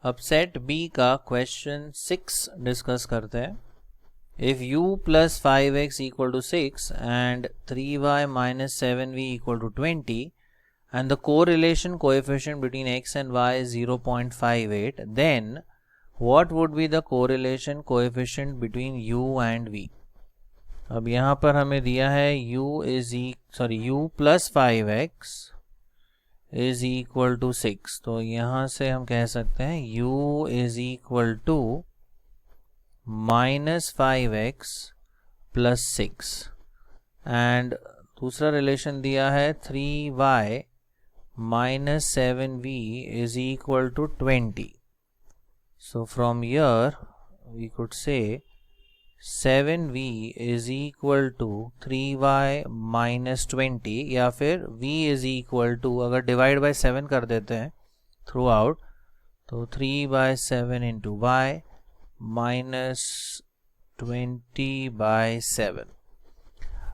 अब set B का question 6 discuss करते हैं. If u plus 5x equal to 6 and 3y minus 7v equal to 20 and the correlation coefficient between x and y is 0.58, then what would be the correlation coefficient between u and v? अब यहाँ पर हमें दिया है u plus 5x is equal to 6. तो यहाँ से हम कह सकते हैं u is equal to minus 5x plus 6 and दूसरा रिलेशन दिया है 3y minus 7v is equal to 20. So from here we could say 7v is equal to 3y minus 20 या फिर v is equal to, अगर divide by 7 कर देते हैं through out, तो 3/7 into y minus 20/7.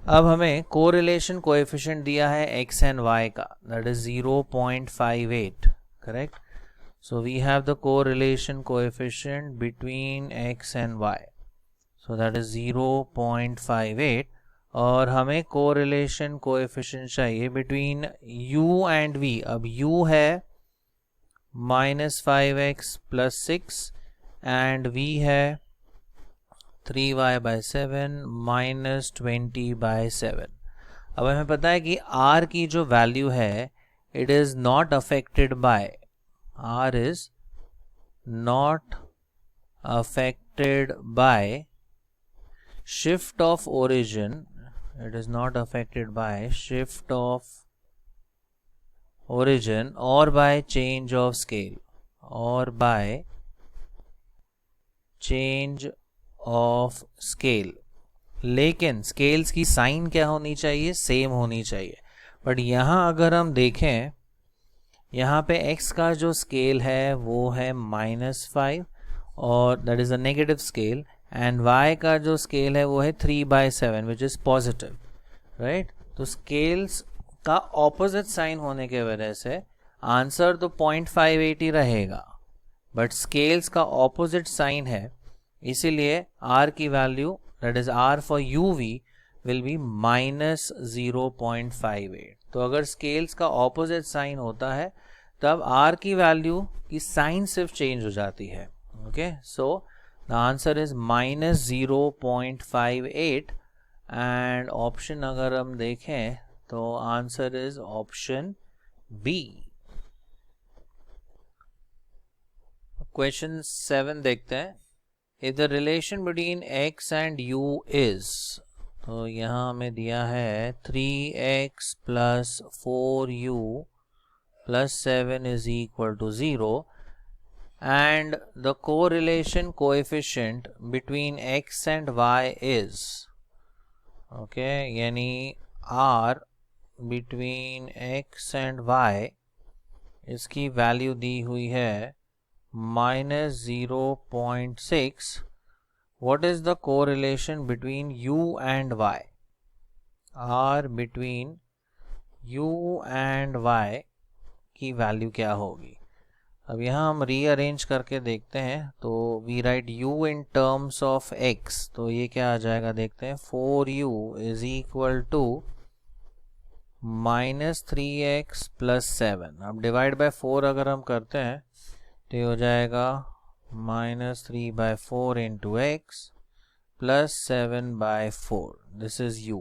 अब हमें कोरिलेशन कोएफिशिएंट दिया है x एंड y का, that is 0.58. Correct. So we have the correlation coefficient between x and y, so that is 0.58. और हमें कोरिलेशन कोएफिशिएंट चाहिए बिटवीन u एंड v. अब u है minus 5x plus 6 and v है 3y/7 minus 20/7. अब हमें पता है कि r की जो वैल्यू है it is not affected by, r is not affected by shift of origin, it is not affected by shift of origin or by change of scale or by change of scale. लेकिन scales की sign क्या होनी चाहिए, same होनी चाहिए. But यहाँ अगर हम देखें, यहाँ पे x का जो स्केल है वो है -5 और that is a negative scale, and y का जो स्केल है वो है 3/7 विच इज पॉजिटिव. राइट. तो स्केल्स का ऑपोजिट साइन होने के वजह से आंसर तो 0.58 ही रहेगा, बट स्केल्स का ऑपोजिट साइन है, इसीलिए r की value that is r for uv will be -0.58. तो अगर स्केल्स का ऑपोजिट साइन होता है तब r की वैल्यू की साइन सिर्फ चेंज हो जाती है. Okay. So the answer is -0.58 and option अगर हम देखें तो answer is option B. Question 7 देखते हैं. If the relation between x and u is, तो यहाँ हमें दिया है 3x plus 4u plus 7 is equal to 0 and the correlation coefficient between x and y is, okay, यानी r between x and y इसकी value दी हुई है -0.6. what is the correlation between u and y? r between u and y की value क्या होगी? अब यहाँ हम रीअरेंज करके देखते हैं. तो we write u in terms of x, तो ये क्या आ जाएगा देखते हैं. 4u is equal to -3x plus 7. अब डिवाइड बाय 4 अगर हम करते हैं तो ये हो जाएगा -3/4 into x plus 7/4. This is u.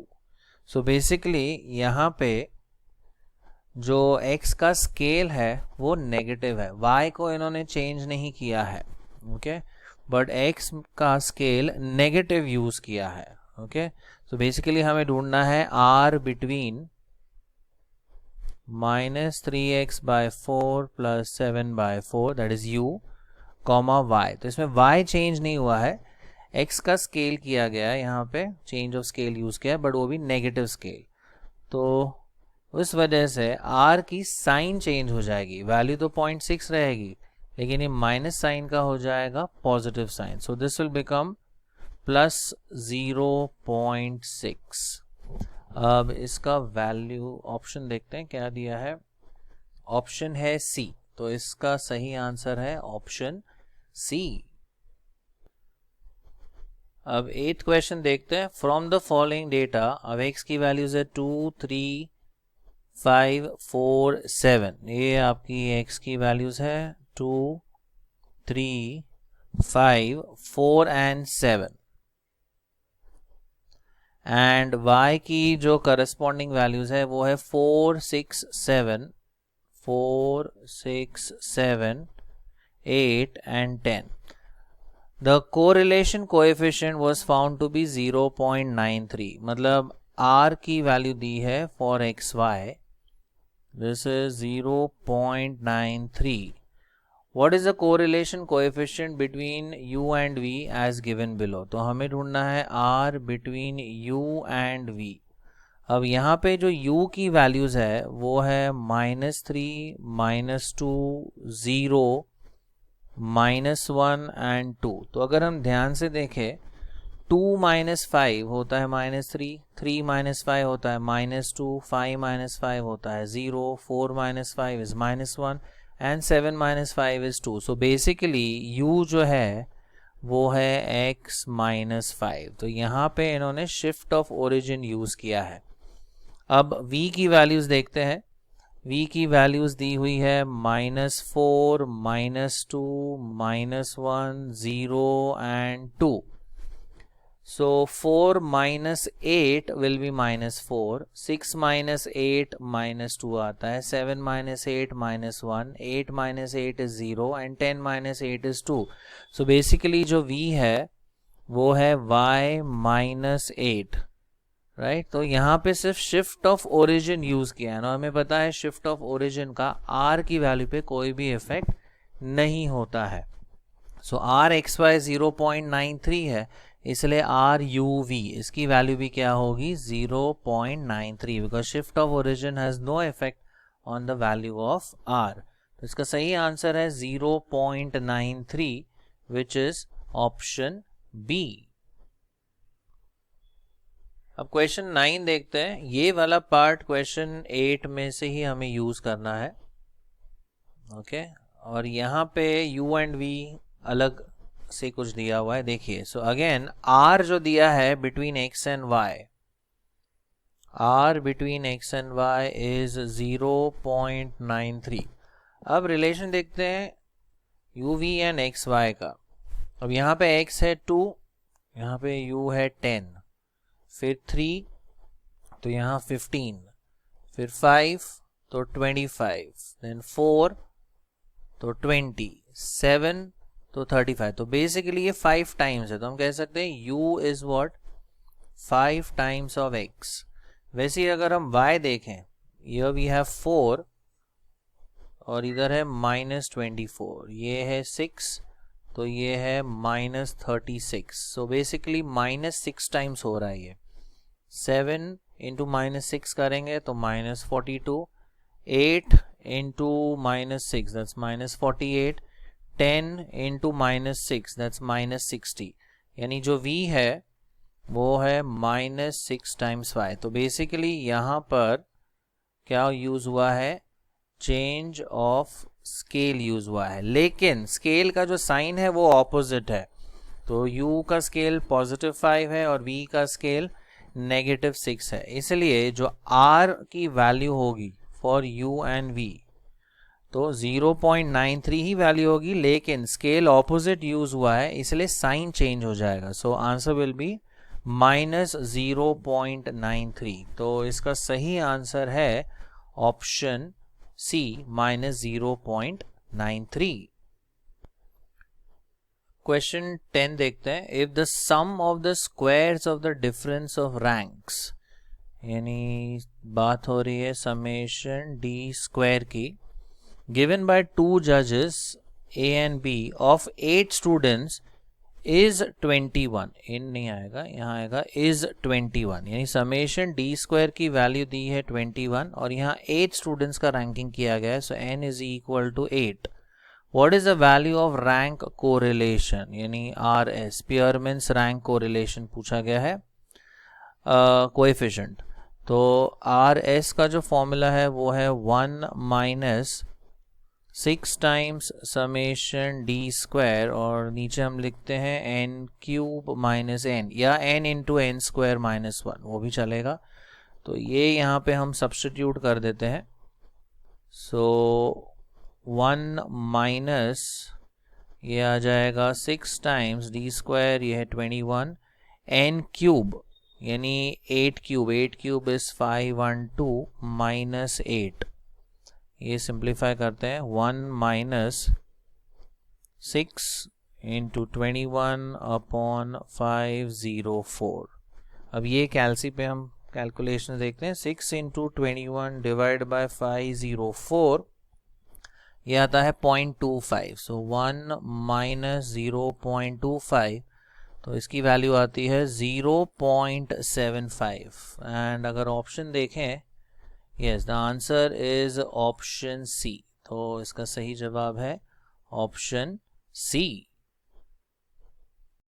So basically यहाँ पे जो x का स्केल है वो नेगेटिव है, y को इन्होंने चेंज नहीं किया है. ओके. बट x का स्केल नेगेटिव यूज किया है. ओके. सो बेसिकली हमें ढूंढना है r between -3x/4 plus 7/4 that is u comma y. तो इसमें y चेंज नहीं हुआ है, x का स्केल किया गया है, यहाँ पे चेंज ऑफ स्केल यूज किया है, बट वो भी नेगेटिव स्केल. तो उस वजह से r की साइन चेंज हो जाएगी. वैल्यू तो 0.6 रहेगी, लेकिन ये माइनस साइन का हो जाएगा positive sign. So this will become +0.6. अब इसका वैल्यू ऑप्शन देखते हैं क्या दिया है. ऑप्शन है सी. तो इसका सही आंसर है ऑप्शन सी। अब 8th क्वेश्चन देखते हैं। फ्रॉम द फॉलोइंग डेटा, अब x की वैल्यूज है 2, 3, 5, 4, 7। ये आपकी x की वैल्यूज है 2, 3, 5, 4 एंड 7। एंड y की जो करस्पॉन्डिंग वैल्यूज है वो है 4, 6, 7, 4, 6, 7, 8 and 10. The correlation coefficient was found to be 0.93. मतलब r की वैल्यू दी है for xy. This is 0.93. What is the correlation coefficient between u and v as given below? तो हमें ढूंढना है r between u and v. अब यहाँ पे जो u की वैल्यूज है वो है -3, -2, 0, -1 एंड 2। तो अगर हम ध्यान से देखें 2 - 5 होता है -3, 3 - 5 होता है -2, 5 - 5 होता है 0, 4 - 5 is -1 and 7 - 5 is 2। So basically u जो है वो है x - 5। तो यहाँ पे इन्होंने शिफ्ट ऑफ ओरिजिन यूज किया है। अब v की वैल्यूज देखते हैं। v की वैल्यूज दी हुई है -4, -2, -1, 0 एंड 2। So 4 - 8 will be -4, 6 - 8 -2 आता है, 7 - 8 -1, 8 - 8 is 0 and 10 - 8 is 2. So basically जो v है वो है y -8, राइट। तो यहाँ पे सिर्फ शिफ्ट ऑफ ओरिजिन यूज किया है ना, हमें पता है शिफ्ट ऑफ ओरिजिन का r की वैल्यू पे कोई भी इफेक्ट नहीं होता है। सो r xy 0.93 है, इसलिए r u v इसकी वैल्यू भी क्या होगी 0.93, because shift of origin has no effect on the value of r। तो इसका सही आंसर है 0.93 विच इज ऑप्शन बी। अब क्वेश्चन 9 देखते हैं। ये वाला पार्ट क्वेश्चन 8 में से ही हमें यूज करना है, ओके। और यहाँ पे u एंड v अलग से कुछ दिया हुआ है, देखिए। सो अगेन r जो दिया है between x and y, r between x and y is 0.93। अब रिलेशन देखते हैं u v and x y का। अब यहाँ पे x है 2, यहाँ पे u है 10, फिर 3 तो यहाँ 15, फिर 5 तो 25, देन 4 तो 20, 7 तो 35। तो बेसिकली ये 5 टाइम्स है, तो हम कह सकते हैं u is what 5 times of x। वैसे ही अगर हम y देखें, ये वी हैव 4 और इधर है -24, ये है 6 तो ये है -36। सो बेसिकली -6 टाइम्स हो रहा है ये। 7 इंटू -6 करेंगे तो -42, 8 इंटू -6 दैट्स -48, 10 इंटू -6 दैट्स -60। यानी जो v है वो है -6 टाइम्स y। तो बेसिकली यहाँ पर क्या यूज हुआ है, चेंज ऑफ स्केल यूज हुआ है, लेकिन स्केल का जो साइन है वो ऑपोजिट है। तो u का स्केल +5 है और v का स्केल -6 है, इसलिए जो r की वैल्यू होगी फॉर u एंड v तो 0.93 ही वैल्यू होगी, लेकिन स्केल ऑपोजिट यूज हुआ है इसलिए साइन चेंज हो जाएगा। So answer will be -0.93। तो इसका सही आंसर है ऑप्शन सी -0.93। क्वेश्चन 10 देखते हैं। If the sum of the squares of the difference of ranks, यानी बात हो रही है समेशन डी स्क्वायर की, गिवन बाय 2 जजेस A and B of 8 students is 21, in नहीं आएगा, यहाँ आएगा इज 21, यानी समेशन डी स्क्वायर की वैल्यू दी है 21 और यहाँ 8 स्टूडेंट्स का रैंकिंग किया गया है। So n is equal to 8। What is the value of rank correlation, यानी RS पियरमैन्स रैंक कोरिलेशन पूछा गया है, कोएफिशिएंट। तो RS का जो फॉर्मूला है वो है 1 - 6 टाइम्स समेशन डी स्क्वायर और नीचे हम लिखते हैं एन क्यूब माइनस एन या N into N square minus 1, वो भी चलेगा। तो ये यहाँ पे हम सब्स्टिट्यूट कर देते हैं। सो 1 माइनस ये आ जाएगा 6 टाइम्स डी स्क्वायर, ये है 21, एन क्यूब यानी 8 क्यूब, 8 क्यूब इज 512 माइनस 8, ये सिंप्लीफाई करते हैं 1 माइनस 6 इंटू 21 अपॉन 504। अब ये कैलसी पे हम कैलकुलेशन देखते हैं। 6 इंटू 21 डिवाइड बाय 504, ये आता है 0.25। सो 1 माइनस 0.25, तो इसकी वैल्यू आती है 0.75। एंड अगर ऑप्शन देखें, yes the answer is option C. तो इसका सही जवाब है ऑप्शन सी।